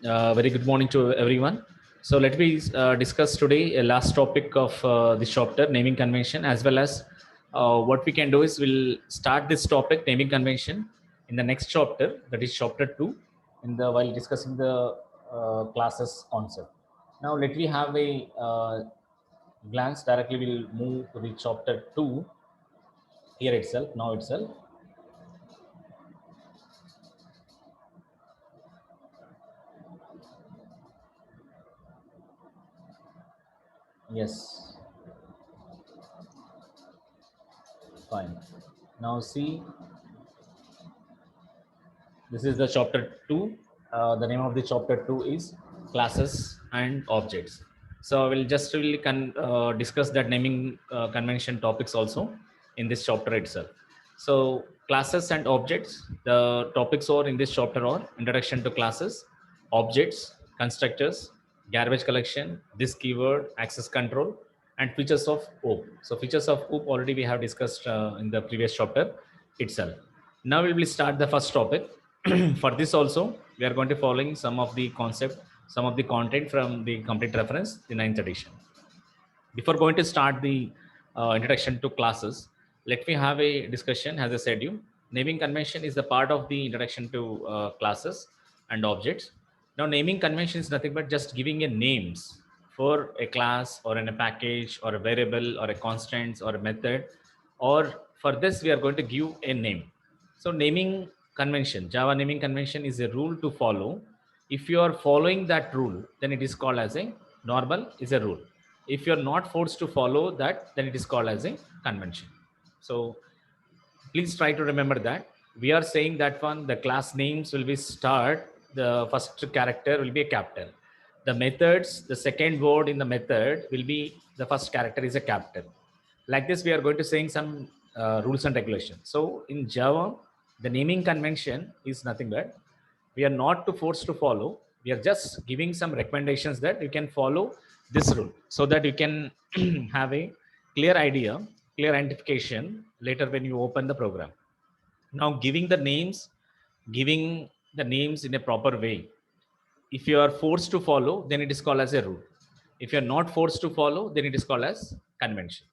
Very good morning to everyone. So let me discuss today a last topic of this chapter, naming convention, as well as what we can do is we'll start this topic, naming convention, in the next chapter, that is chapter 2, in the while discussing the classes concept. Now let me have a glance. Directly, we'll move to the chapter 2 here itself, now itself. Yes, fine. Now see, this is the chapter 2. The name of the chapter 2 is classes and objects. So I will just really discuss that naming convention topics also in this chapter itself. So classes and objects, the topics are in this chapter are introduction to classes, objects, constructors, garbage collection, this keyword, access control, and features of OOP. So features of OOP already we have discussed in the previous chapter itself. Now we will start the first topic. For this also, we are going to following some of the concept, some of the content from the complete reference, the ninth edition. Before going to start the introduction to classes, let me have a discussion. As I said, you naming convention is the part of the introduction to classes and objects. Now, naming convention is nothing but just giving a names for a class or in a package or a variable or a constant or a method. Or for this, we are going to give a name. So, naming convention, Java naming convention is a rule to follow. If you are following that rule, then it is called as a normal is a rule. If you're not forced to follow that, then it is called as a convention. So please try to remember that. We are saying that one, the class names will be start, the first character will be a capital. The methods, the second word in the method will be, the first character is a capital. Like this, we are going to saying some rules and regulations. So in Java, the naming convention is nothing but we are not to force to follow. We are just giving some recommendations that you can follow this rule so that you can have a clear idea, clear identification later when you open the program. Now giving the names in a proper way. If you are forced to follow, then it is called as a rule. If you're not forced to follow, then it is called as convention.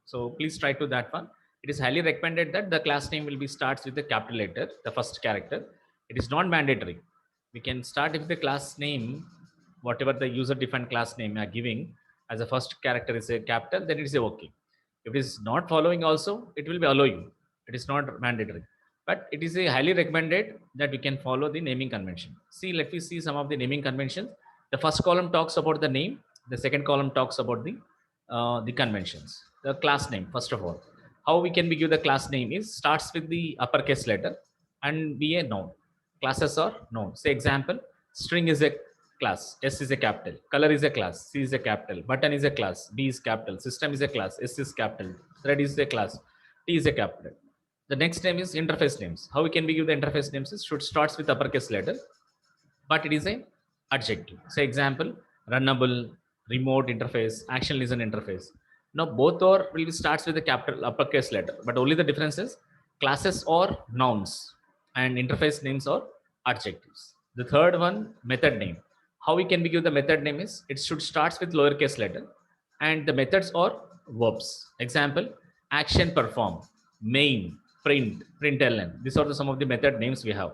So please try to that one. It is highly recommended that the class name will be starts with the capital letter, the first character. It is not mandatory. We can start with the class name, whatever the user defined class name are giving as a first character is a capital, then it is a okay. If it is not following also, it will be allow you. It is not mandatory, but it is a highly recommended that we can follow the naming convention. See, let me see some of the naming conventions. The first column talks about the name. The second column talks about the conventions. The class name, first of all. How we can give the class name is starts with the uppercase letter and be a noun. Classes are noun. Say example, string is a class, S is a capital, color is a class, C is a capital, button is a class, B is capital, system is a class, S is capital, thread is a class, T is a capital. The next name is interface names. How we can give the interface names is should starts with uppercase letter, but it is a adjective. Say example, runnable, remote interface, action listen interface. Now both are will be starts with the capital uppercase letter, but only the difference is classes or nouns and interface names or adjectives. The third one, method name. How we can give the method name is it should starts with lowercase letter and the methods are verbs. Example, action perform, main, print, println. These are some of the method names we have.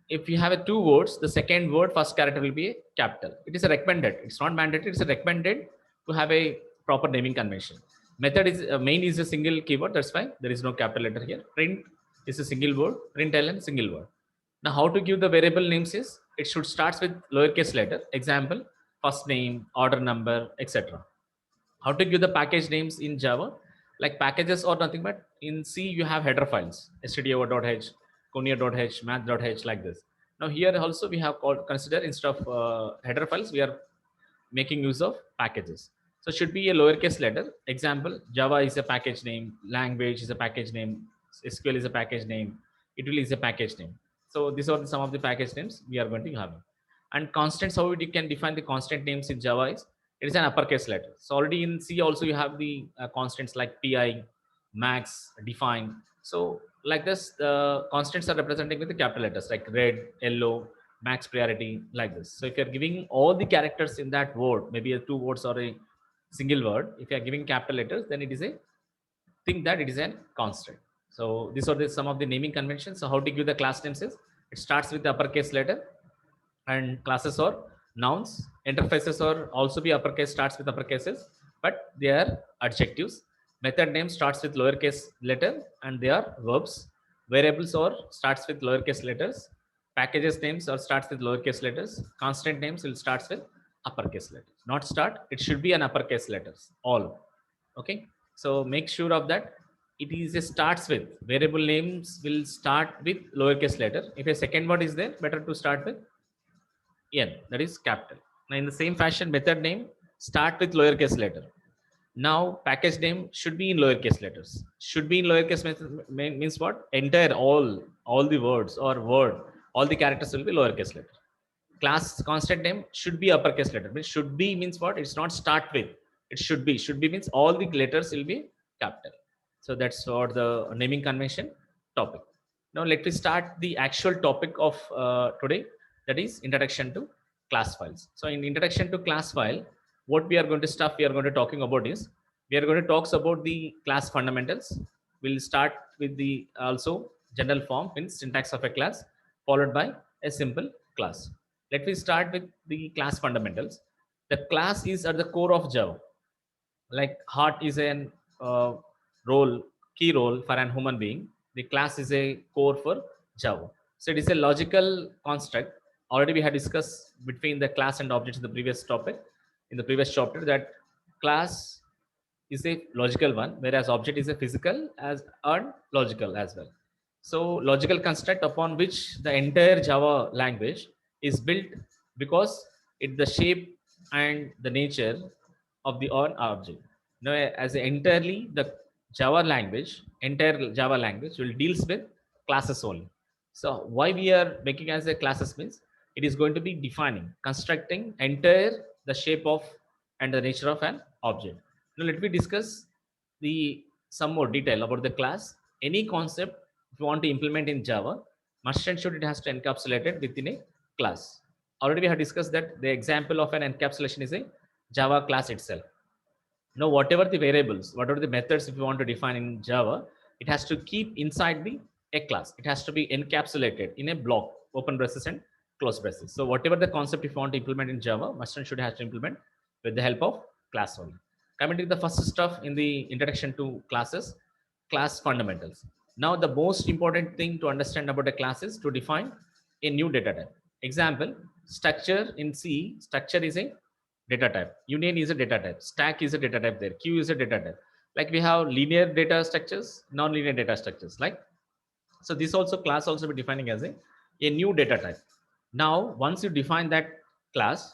If you have a two words, the second word first character will be a capital. It is a recommended, it's not mandatory, it's a recommended to have a proper naming convention. Method is main is a single keyword, that's why there is no capital letter here. Print is a single word, println single word. Now how to give the variable names is it should starts with lowercase letter. Example, first name, order number, etc. How to give the package names in Java? Like packages or nothing but in C you have header files, stdio.h, conia.h, math.h, like this. Now here also we have called consider instead of header files we are making use of packages. So it should be a lowercase letter. Example, Java is a package name, language is a package name, SQL is a package name, it will is a package name. So these are some of the package names we are going to have. And constants, how you can define the constant names in Java is it is an uppercase letter. So already in C also you have the constants like pi, max, define. So like this, the constants are representing with the capital letters like red, yellow, max priority, like this. So if you're giving all the characters in that word, maybe a 2 words or a single word, if you're giving capital letters, then it is a think that it is a constant. So these are some of the naming conventions. So how to give the class names is, it starts with the uppercase letter, and classes or nouns. Interfaces or also be uppercase, starts with uppercases, but they are adjectives. Method name starts with lowercase letter and they are verbs. Variables or starts with lowercase letters. Packages names or starts with lowercase letters. Constant names will starts with uppercase letters. Not start, it should be an uppercase letters. All. Okay. So make sure of that. It is a starts with, variable names will start with lowercase letter. If a second word is there, better to start with N, that is capital. Now, in the same fashion, method name start with lowercase letter. Now, package name should be in lowercase letters. Should be in lowercase means what? Entire all the words or word, all the characters will be lowercase letter. Class constant name should be uppercase letter. Means should be means what? It's not start with. It should be. Should be means all the letters will be capital. So that's what the naming convention topic. Now let me start the actual topic of today, that is introduction to class files. So in introduction to class file, what we are going to stuff we are going to talking about is, we are going to talk about the class fundamentals. We'll start with the also general form, means syntax of a class, followed by a simple class. Let me start with the class fundamentals. The class is at the core of Java. Like heart is an role, key role for an human being. The class is a core for Java. So it is a logical construct. Already we had discussed between the class and objects in the previous topic, in the previous chapter, that class is a logical one, whereas object is a physical as and logical as well. So logical construct upon which the entire Java language is built, because it the shape and the nature of the on object. Now, as entirely the entire Java language will deals with classes only. So why we are making as a classes means, it is going to be defining, constructing entire the shape of and the nature of an object. Now let me discuss the some more detail about the class. Any concept if you want to implement in Java, must and should it has to encapsulate it within a class. Already we have discussed that the example of an encapsulation is a Java class itself. Now whatever the variables, whatever the methods if you want to define in Java, it has to keep inside the a class. It has to be encapsulated in a block, open braces and close braces. So whatever the concept if you want to implement in Java, must and should has to implement with the help of class only. Coming to the first stuff in the introduction to classes, class fundamentals. Now the most important thing to understand about a class is to define a new data type. Example, structure in C, structure is a data type. Union is a data type. Stack is a data type there. Queue is a data type. Like we have linear data structures, non-linear data structures. Like, so this also class also be defining as a new data type. Now, once you define that class,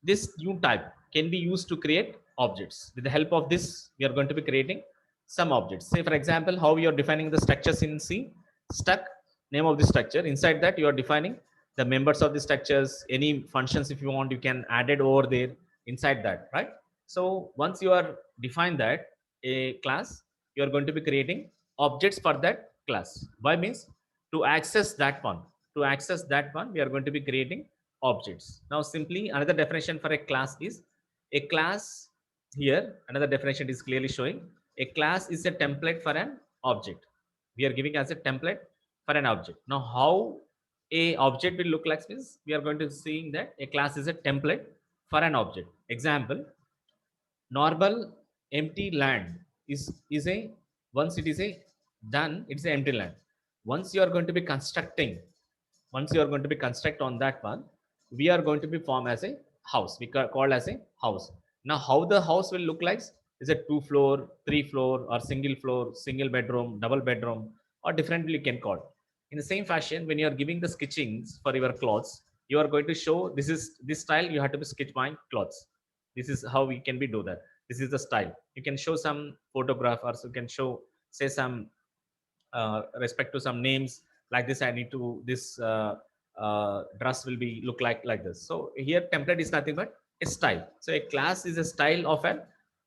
this new type can be used to create objects. With the help of this, we are going to be creating some objects. Say, for example, how you are defining the structures in C, struct, name of the structure. Inside that, you are defining the members of the structures, any functions if you want, you can add it over there inside that, right? So once you are defined that a class, you are going to be creating objects for that class. Why means to access that one, we are going to be creating objects. Now simply another definition for a class is, a class here, another definition is clearly showing, a class is a template for an object. We are giving as a template for an object. Now how a object will look like means, we are going to seeing that a class is a template for an object. Example, normal empty land is a, once it is a done, it's an empty land. Once you are going to be constructing, once you are going to be construct on that one, we are going to be form as a house, we call as a house. Now how the house will look like, is a 2 floor, 3 floor, or single floor, single bedroom, double bedroom, or differently you can call. In the same fashion, when you are giving the sketchings for your clothes, you are going to show this is this style you have to be sketch my clothes. This is how we can be do that. This is the style. You can show some photograph, or you can show say some respect to some names, like this I need to this dress will be look like this. So here template is nothing but a style. So a class is a style of an,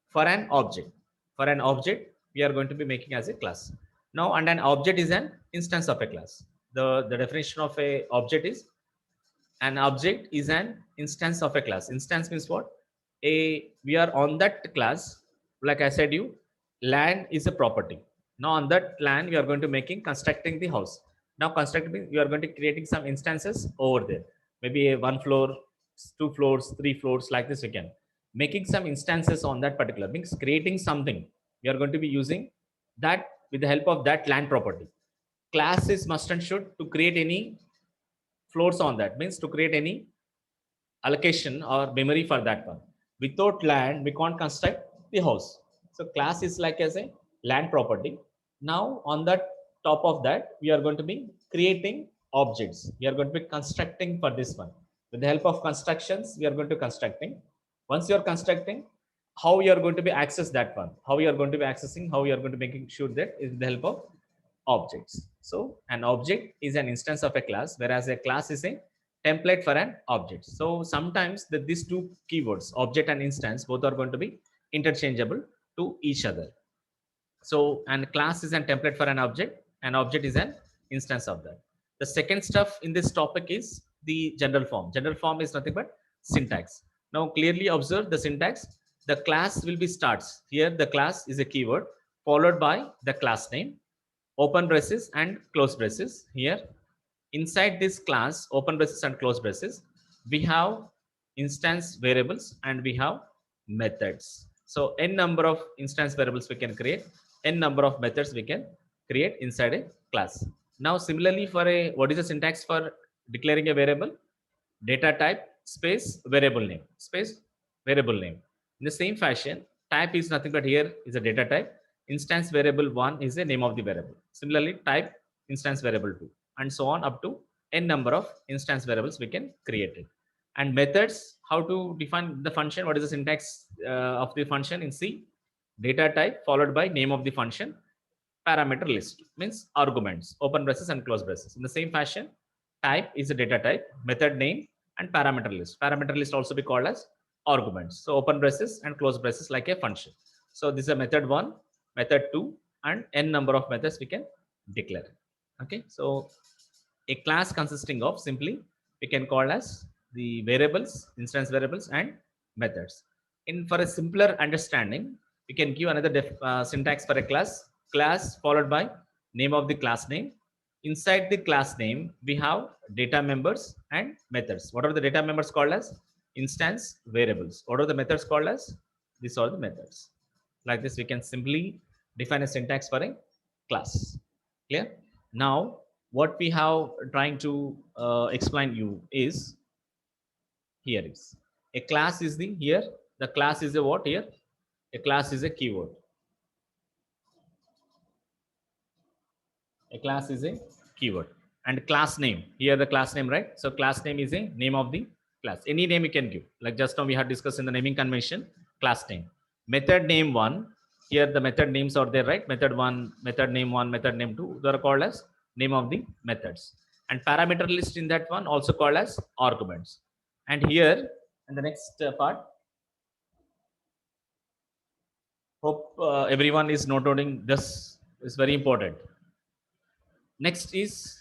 for an object. For an object we are going to be making as a class. Now, and an object is an instance of a class. The definition of a object is An object is an instance of a class. Instance means what? We are on that class. Like I said, land is a property. Now on that land, we are going to constructing the house. Now constructing means you are going to creating some instances over there. Maybe a 1 floor, 2 floors, 3 floors, like this. We can making some instances on that particular means creating something. We are going to be using that with the help of that land property. Class is must and should to create any floors on that, means to create any allocation or memory for that one. Without land, we can't construct the house. So class is like as a land property. Now on that top of that, we are going to be creating objects. We are going to be constructing for this one. With the help of constructions, we are going to constructing. Once you are constructing, how you are going to be access that one, how you are going to be accessing, how you are going to making sure that is with the help of objects. So an object is an instance of a class, whereas a class is a template for an object. So sometimes these two keywords, object and instance, both are going to be interchangeable to each other. So and class is a template for an object is an instance of that. The second stuff in this topic is the general form. General form is nothing but syntax. Now clearly observe the syntax. The class will be starts. Here the class is a keyword followed by the class name, open braces and close braces. Here inside this class, open braces and close braces, we have instance variables and we have methods. So n number of instance variables we can create, n number of methods we can create inside a class. Now similarly for a, what is the syntax for declaring a variable? Data type space variable name space variable name. In the same fashion, type is nothing but here is a data type. Instance variable 1 is the name of the variable. Similarly, type instance variable 2 and so on up to n number of instance variables we can create it. And methods, how to define the function? What is the syntax of the function in C? Data type followed by name of the function, parameter list means arguments, open braces and close braces. In the same fashion, type is a data type, method name and parameter list. Parameter list also be called as arguments. So open braces and close braces like a function. So this is a method 1, method 2 and n number of methods we can declare. Okay, so a class consisting of simply we can call as the variables, instance variables and methods. In for a simpler understanding, we can give another syntax for a class. Class followed by name of the class name. Inside the class name, we have data members and methods. What are the data members called as? Instance variables. What are the methods called as? These are the methods. Like this, we can simply define a syntax for a class. Clear? Now, what we have trying to explain you is here is a class is the here. The class is a what here? A class is a keyword. A class is a keyword and class name here the class name, right? So class name is a name of the class. Any name you can give, like just now we had discussed in the naming convention, class name. Method name 1, here the method names are there, right? Method 1, method name 1, method name 2, they are called as name of the methods. And parameter list in that one also called as arguments. And here in the next part, hope everyone is noting this is very important. Next is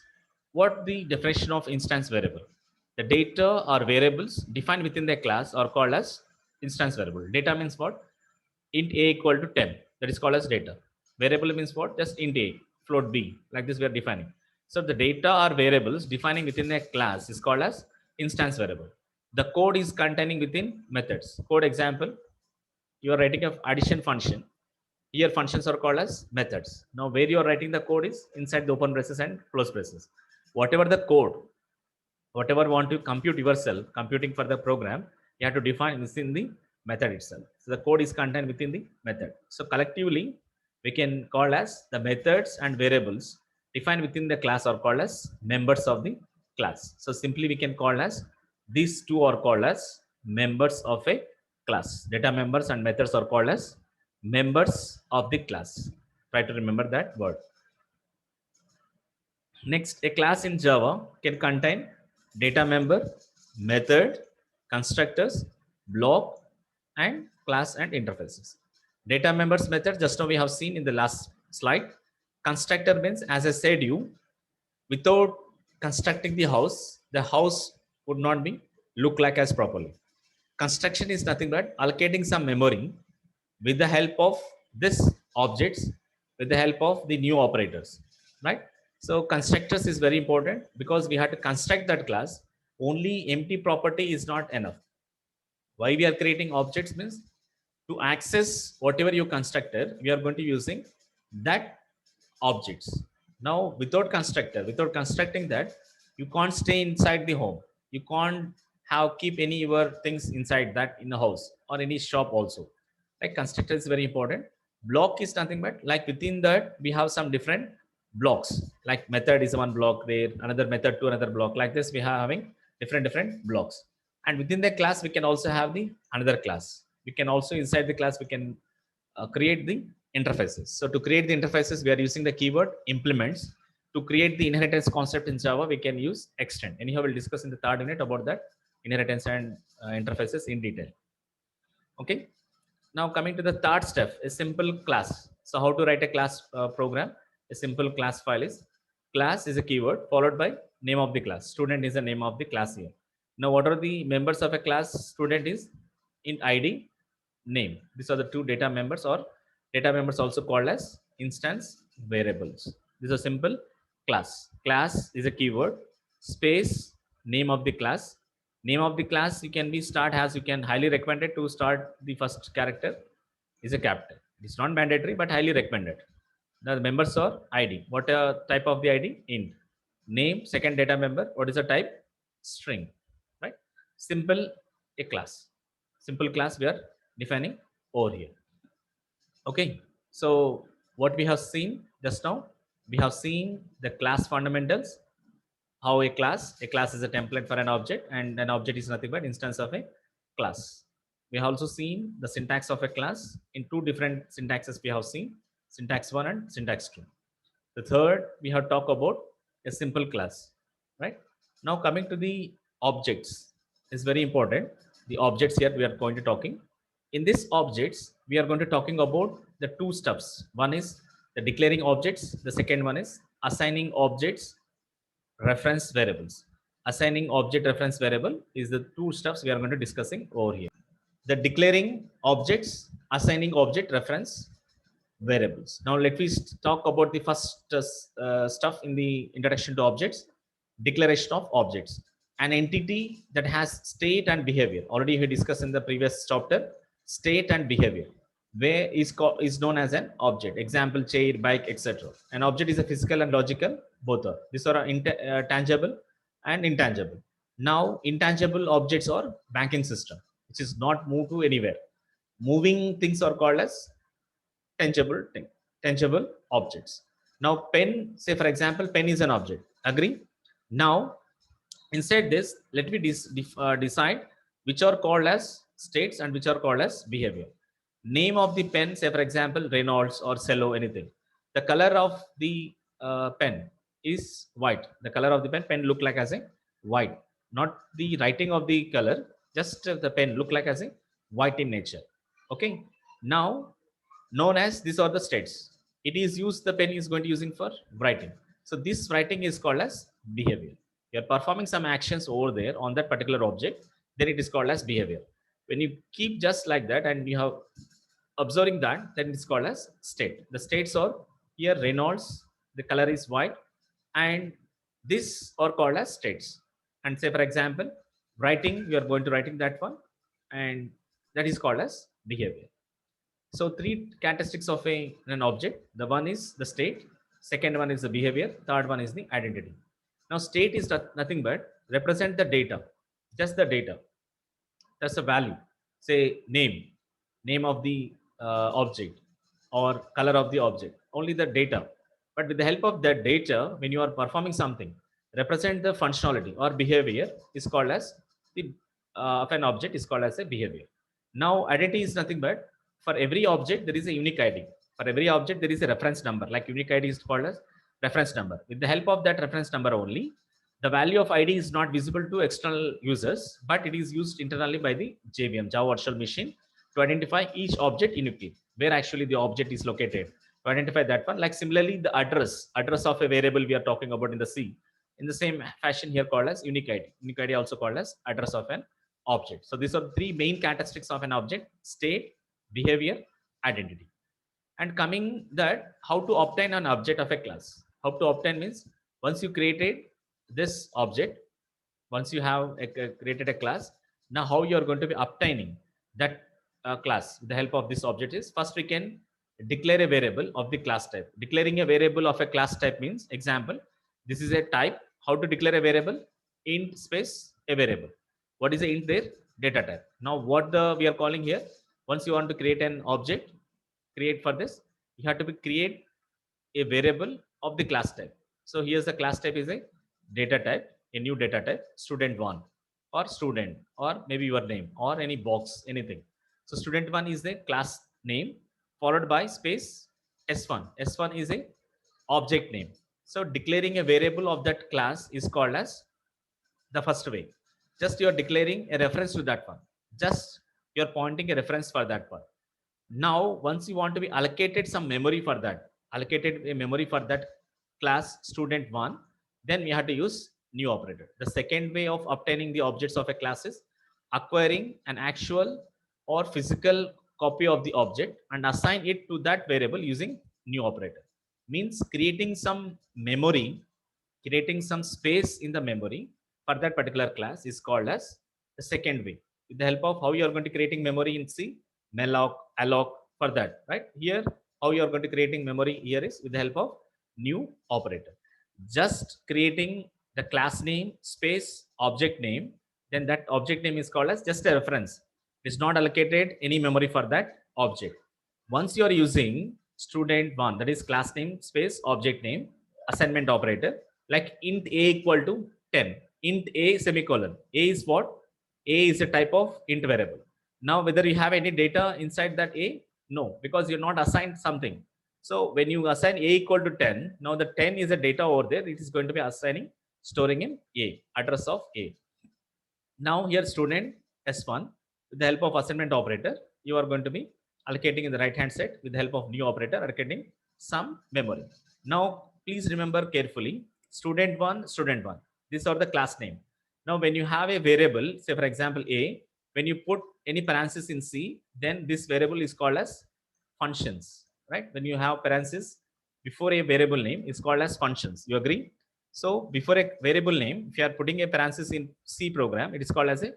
what the definition of instance variable. The data or variables defined within the class are called as instance variable. Data means what? Int a equal to 10. That is called as data. Variable means what? Just int a, float b. Like this we are defining. So the data or variables defining within a class is called as instance variable. The code is containing within methods. Code example, you are writing a addition function. Here functions are called as methods. Now where you are writing the code is inside the open braces and close braces. Whatever the code, whatever want to compute yourself, computing for the program, you have to define within the method itself. So the code is contained within the method. So collectively, we can call as the methods and variables defined within the class are called as members of the class. So simply we can call as these two are called as members of a class. Data members and methods are called as members of the class. Try to remember that word. Next, a class in Java can contain data member, method, constructors, block, and class and interfaces. Data members method, just now we have seen in the last slide. Constructor means, as I said you, without constructing the house would not be look like as properly. Construction is nothing but allocating some memory with the help of this objects, with the help of the new operators, right? So constructors is very important because we have to construct that class. Only empty property is not enough. Why we are creating objects means to access whatever you constructed, we are going to using that objects. Now, without constructor, without constructing that, you can't stay inside the home. You can't have keep any your things inside that in the house or any shop also. Like constructor is very important. Block is nothing but like within that we have some different blocks. Like method is one block there, another method to another block. Like this, we are having different blocks. And within the class, we can also have the another class. We can also inside the class we can create the interfaces. So to create the interfaces, we are using the keyword implements. To create the inheritance concept in Java, we can use extend. Anyhow, we'll discuss in the third unit about that inheritance and interfaces in detail. Okay. Now coming to the third step, a simple class. So how to write a class program? A simple class file is a keyword followed by name of the class. Student is the name of the class here. Now what are the members of a class? Student is in ID, name. These are the two data members, or data members also called as instance variables. This is a simple class. Class is a keyword, space, name of the class. Name of the class you can be start as you can highly recommended to start the first character is a capital. It's not mandatory but highly recommended. The members are ID. What type of the ID? Int. Name, second data member. What is the type? String. Right? Simple a class. Simple class we are defining over here. Okay. So what we have seen just now, we have seen the class fundamentals. How a class is a template for an object, and an object is nothing but instance of a class. We have also seen the syntax of a class in two different syntaxes. We have seen syntax 1 and syntax 2. The third, we have talked about a simple class, right? Now coming to the objects is very important. The objects here we are going to talking. In this objects, we are going to talking about the two steps. One is the declaring objects. The second one is assigning objects reference variables. Assigning object reference variable is the two steps we are going to discussing over here. The declaring objects, assigning object reference variables. Now let me talk about the first stuff in the introduction to objects. Declaration of objects. An entity that has state and behavior. Already we discussed in the previous chapter. State and behavior where is known as an object. Example, chair, bike, etc. An object is a physical and logical, both are. These are tangible and intangible. Now intangible objects are banking system, which is not moved to anywhere. Moving things are called as tangible objects. Now pen, say for example, pen is an object. Agree? Now inside this, let me decide which are called as states and which are called as behavior. Name of the pen, say for example, Reynolds or Cello, anything. The color of the pen is white. The color of the pen look like as a white. Not the writing of the color, just the pen look like as a white in nature. Okay. Now, known as these are the states. It is used, the pen is going to using for writing. So this writing is called as behavior. You're performing some actions over there on that particular object, then it is called as behavior. When you keep just like that and you have observing that, then it's called as state. The states are here Reynolds, the color is white, and this are called as states. And say for example, writing, we are going to writing that one, and that is called as behavior. So three characteristics of an object. The one is the state, second one is the behavior, third one is the identity. Now state is nothing but represent the data, just the data. That's a value. Say name of the object or color of the object, only the data. But with the help of that data, when you are performing something, represent the functionality or behavior is called as the of an object is called as a behavior. Now identity is nothing but for every object there is a unique ID. For every object there is a reference number, like unique ID is called as reference number. With the help of that reference number only, the value of ID is not visible to external users, but it is used internally by the JVM, Java Virtual Machine, to identify each object uniquely, where actually the object is located. To identify that one, like similarly the address of a variable we are talking about in the C. In the same fashion here called as unique ID. Unique ID also called as address of an object. So these are three main characteristics of an object: state, behavior, identity. And coming that, how to obtain an object of a class. How to obtain means, once you created this object, once you have created a class, now how you are going to be obtaining that class with the help of this object is, first we can declare a variable of the class type. Declaring a variable of a class type means, example, this is a type. How to declare a variable? Int space a variable. What is the int there? Data type. Now what we are calling here, once you want to create an object, create for this, you have to create a variable of the class type. So here's the class type is a data type, a new data type, student1 or student, or maybe your name or any box, anything. So student1 is the class name, followed by space s1. S1 is a object name. So declaring a variable of that class is called as the first way. Just you're declaring a reference to that one. Just you're pointing a reference for that one. Now, once you want to be allocated some memory for that, allocated a memory for that class student1, then we have to use new operator. The second way of obtaining the objects of a class is acquiring an actual or physical copy of the object and assign it to that variable using new operator. Means creating some memory, creating some space in the memory for that particular class is called as the second way. With the help of how you are going to creating memory in C, malloc, alloc, for that, right? Here, how you are going to creating memory here is with the help of new operator. Just creating the class name space object name, then that object name is called as just a reference. It's not allocated any memory for that object. Once you are using student1, that is class name space object name assignment operator, like int a equal to 10, int a semicolon. A is what? A is a type of int variable. Now whether you have any data inside that A, no, because you're not assigned something. So when you assign A equal to 10, now the 10 is a data over there. It is going to be assigning, storing in A, address of A. Now here student S1, with the help of assignment operator, you are going to be allocating in the right hand side with the help of new operator, allocating some memory. Now please remember carefully, student1, student1. These are the class name. Now when you have a variable, say for example A, when you put any parenthesis in C, then this variable is called as functions, right? When you have parenthesis before a variable name, it's called as functions. You agree? So before a variable name, if you are putting a parenthesis in C program, it is called as a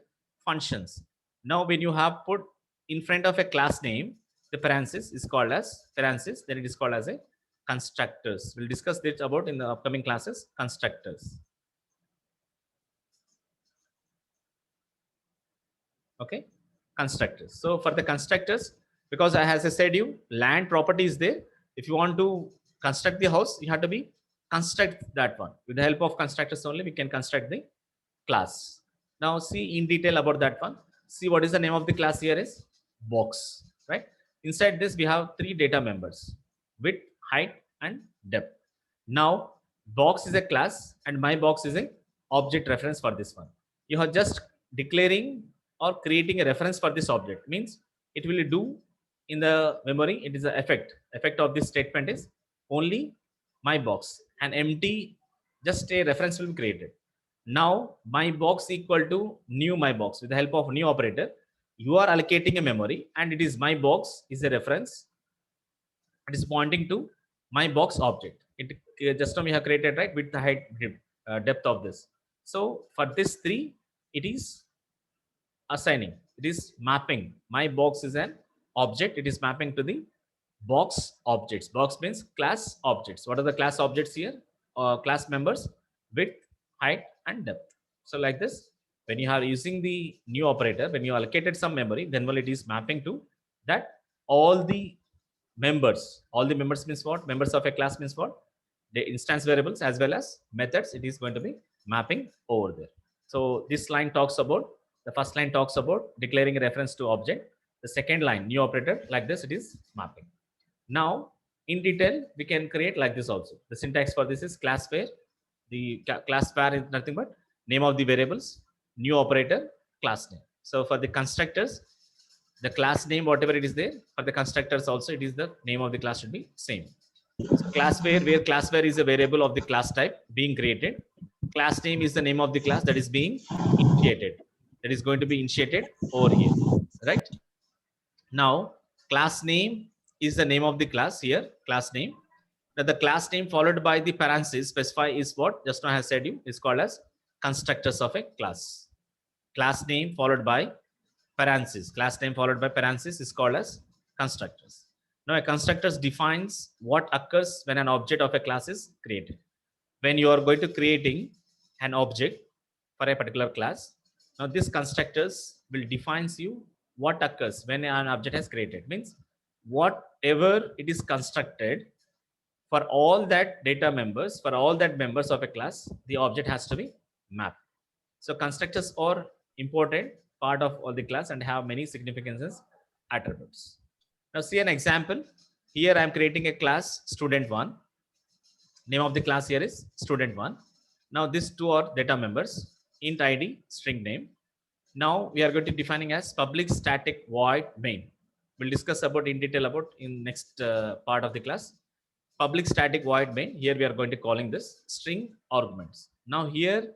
functions. Now when you have put in front of a class name, the parenthesis is called as parenthesis, then it is called as a constructors. We'll discuss this about in the upcoming classes, constructors. Okay, constructors. So for the constructors, because as I said you, land property is there. If you want to construct the house, you have to be construct that one. With the help of constructors only, we can construct the class. Now see in detail about that one. See what is the name of the class here is box, right? Inside this we have three data members: width, height, and depth. Now box is a class and my box is a object reference for this one. You are just declaring or creating a reference for this object, means it will do in the memory. It is the effect of this statement is only my box, and empty, just a reference will be created. Now my box equal to new my box. With the help of new operator, you are allocating a memory and it is my box is a reference. It is pointing to my box object. It just now we have created, right, with the height, depth of this. So for this three, it is assigning, it is mapping. My box is an object, it is mapping to the box objects. Box means class objects. What are the class objects here? Class members, width, height, and depth. So like this, when you are using the new operator, when you allocated some memory, then well, it is mapping to that all the members. All the members means what? Members of a class means what? The instance variables as well as methods. It is going to be mapping over there. So this line talks about, the first line talks about declaring a reference to object. The second line, new operator, like this, it is mapping. Now in detail we can create like this also. The syntax for this is class var. The class var is nothing but name of the variables, new operator, class name. So for the constructors, the class name whatever it is there, for the constructors also it is the name of the class should be same. So class var, where class var is a variable of the class type being created. Class name is the name of the class that is being initiated. That is going to be initiated over here, right? Now, class name is the name of the class here, class name. Now, the class name followed by the parentheses specify is what just now I have said you is called as constructors of a class. Class name followed by parentheses. Class name followed by parentheses is called as constructors. Now, a constructors defines what occurs when an object of a class is created. When you are going to creating an object for a particular class, now this constructors will defines you what occurs when an object has created. Means whatever it is constructed for all that data members, for all that members of a class, the object has to be mapped. So constructors are important part of all the class and have many significances attributes. Now see an example. Here I am creating a class student1. Name of the class here is student1. Now these two are data members, int id, string name. Now we are going to defining as public static void main. We'll discuss about in detail about in next part of the class. Public static void main. Here we are going to calling this string arguments. Now here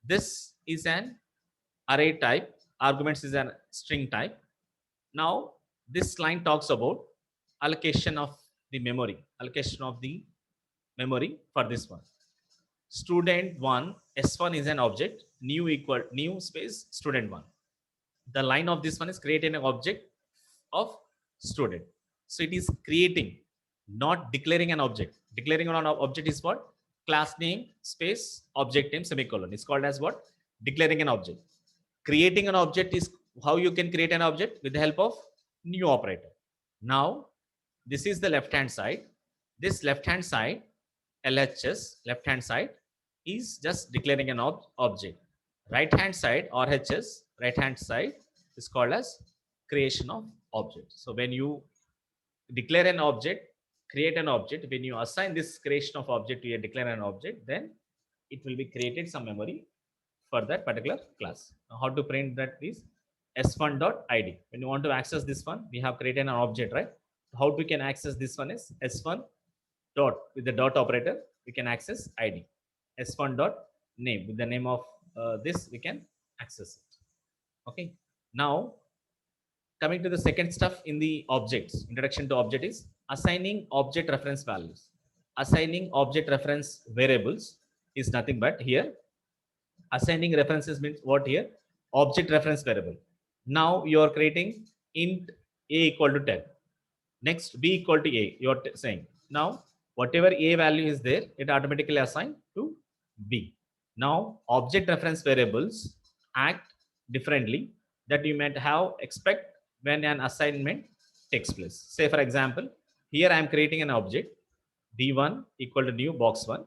this is an array type. Arguments is a string type. Now this line talks about allocation of the memory. Allocation of the memory for this one. Student1 s1 is an object. New equal new space student1. The line of this one is creating an object of student. So it is creating, not declaring an object. Declaring on an object is what? Class name space object name semicolon. It's called as what? Declaring an object. Creating an object is how you can create an object with the help of new operator. Now, this is the left hand side. This left hand side, LHS, left hand side is just declaring an object. Right hand side, RHS, right hand side is called as creation of object. So when you declare an object, create an object, when you assign this creation of object to a declare an object, then it will be created some memory for that particular class. Now, how to print that is s1.id. When you want to access this one, we have created an object, right? How we can access this one is s1 dot with the dot operator, we can access id. S1 dot name with the name of this, we can access it. Okay. Now, coming to the second stuff in the objects, introduction to object is assigning object reference values. Assigning object reference variables is nothing but here. Assigning references means what here? Object reference variable. Now you are creating int a equal to 10. Next b equal to a. You are saying now whatever a value is there, it automatically assigned to b. Now object reference variables act differently that you might have expect when an assignment takes place. Say for example, here I am creating an object b1 equal to new box 1.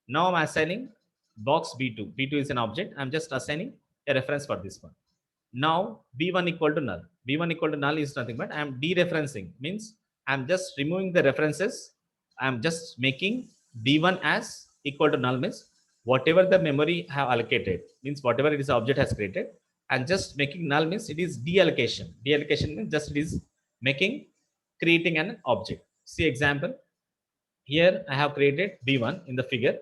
Now I'm assigning box b2. B2 is an object. I'm just assigning a reference for this one. Now b1 equal to null. B1 equal to null is nothing but I'm dereferencing, means I'm just removing the references. I'm just making b1 as equal to null, means whatever the memory have allocated, means whatever it is object has created, and just making null means it is deallocation. Deallocation means just it is making creating an object. See example. Here I have created b1 in the figure.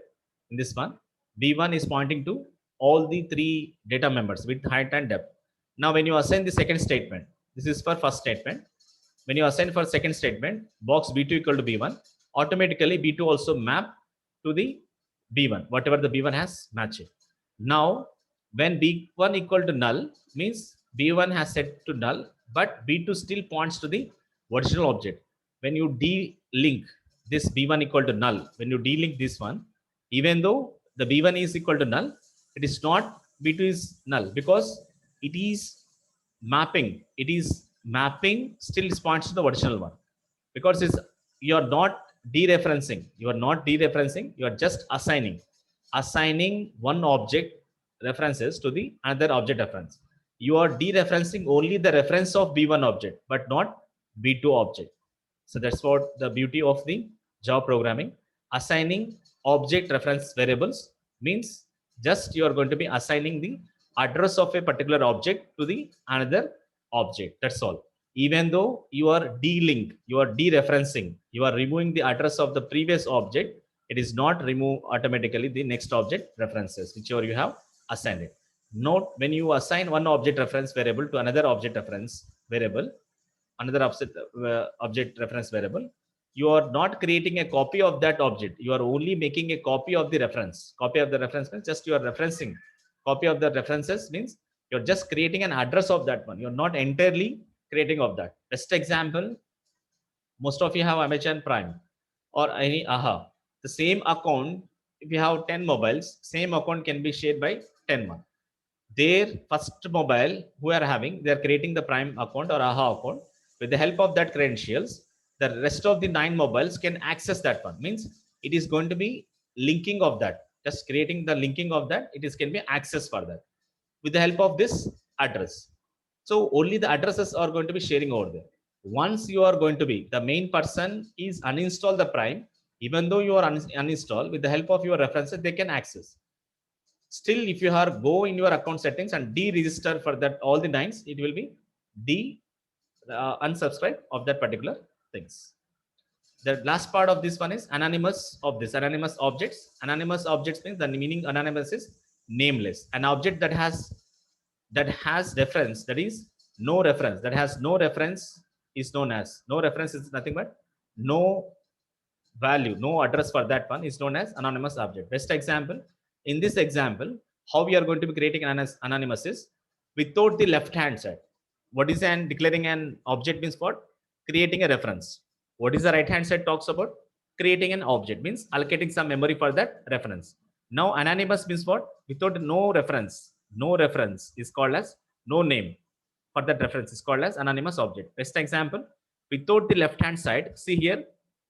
In this one, b1 is pointing to all the three data members with height and depth. Now when you assign the second statement, this is for first statement. When you assign for second statement, box b2 equal to b1, automatically b2 also map to the b1, whatever the b1 has matched. Now when b1 equal to null means b1 has set to null, but b2 still points to the original object. When you de-link this b1 equal to null, when you de-link this one, even though the b1 is equal to null, it is not b2 is null because it is mapping. It is mapping still points to the original one because it's you are not dereferencing. You are not dereferencing. You are just assigning one object references to the another object reference. You are dereferencing only the reference of b1 object, but not b2 object. So that's what the beauty of the Java programming. Assigning object reference variables means just you are going to be assigning the address of a particular object to the another object. That's all. Even though you are de-link, you are dereferencing, you are removing the address of the previous object, It is not remove automatically the next object references, whichever you have assigned it. Note, when you assign one object reference variable to another object reference variable, another object reference variable, you are not creating a copy of that object. You are only making a copy of the reference. Copy of the reference means just you are referencing. Copy of the references means you're just creating an address of that one. You're not entirely creating of that. Best example, most of you have Amazon Prime or any AHA. The same account, if you have 10 mobiles, same account can be shared by 10 more. Their first mobile who are having, they're creating the Prime account or AHA account. With the help of that credentials, the rest of the 9 mobiles can access that one. Means it is going to be linking of that. Just creating the linking of that, it is can be access for that with the help of this address. So only the addresses are going to be sharing over there. Once you are going to be, the main person is uninstall the Prime, even though you are uninstall, with the help of your references, they can access. Still, if you are go in your account settings and deregister for that all the 9s, it will be unsubscribe of that particular things. The last part of this one is anonymous of this anonymous objects. Anonymous objects means the meaning anonymous is nameless. An object that has reference, that is no reference, that has no reference is known as, no reference is nothing but no value, no address for that one is known as anonymous object. Best example, in this example, how we are going to be creating an anonymous is without the left hand side. What is an declaring an object means what? Creating a reference. What is the right hand side talks about? Creating an object means allocating some memory for that reference. Now anonymous means what? Without no reference. No reference is called as no name for that reference is called as anonymous object. Best example, without the left hand side, see here,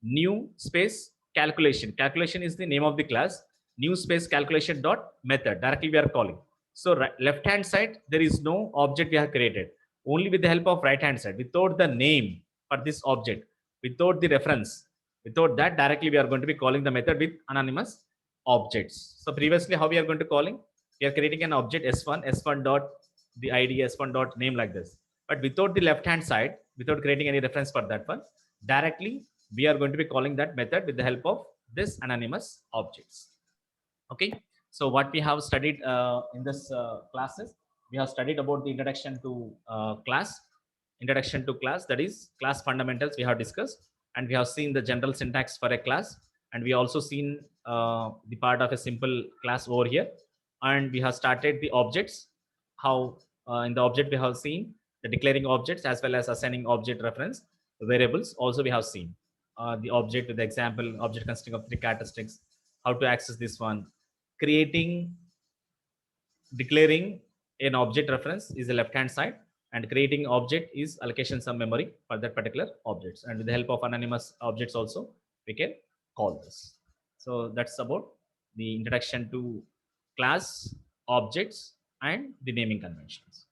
new space calculation. Calculation is the name of the class. New space calculation dot method. Directly we are calling. So left hand side, there is no object we have created. Only with the help of right hand side, without the name for this object, without the reference, without that, directly we are going to be calling the method with anonymous objects. So previously, how we are going to calling? We are creating an object s1 dot the id s1 dot name like this. But without the left hand side, without creating any reference for that one, directly we are going to be calling that method with the help of this anonymous objects. Okay, so what we have studied in this classes, we have studied about the introduction to class, that is class fundamentals we have discussed, and we have seen the general syntax for a class, and we also seen the part of a simple class over here, and we have started the objects, how in the object we have seen the declaring objects as well as assigning object reference variables. Also we have seen the object with the example object consisting of 3 characteristics, how to access this one, declaring an object reference is the left hand side, and creating object is allocation some memory for that particular objects, and with the help of anonymous objects also we can call this. So that's about the introduction to class, objects, and the naming conventions.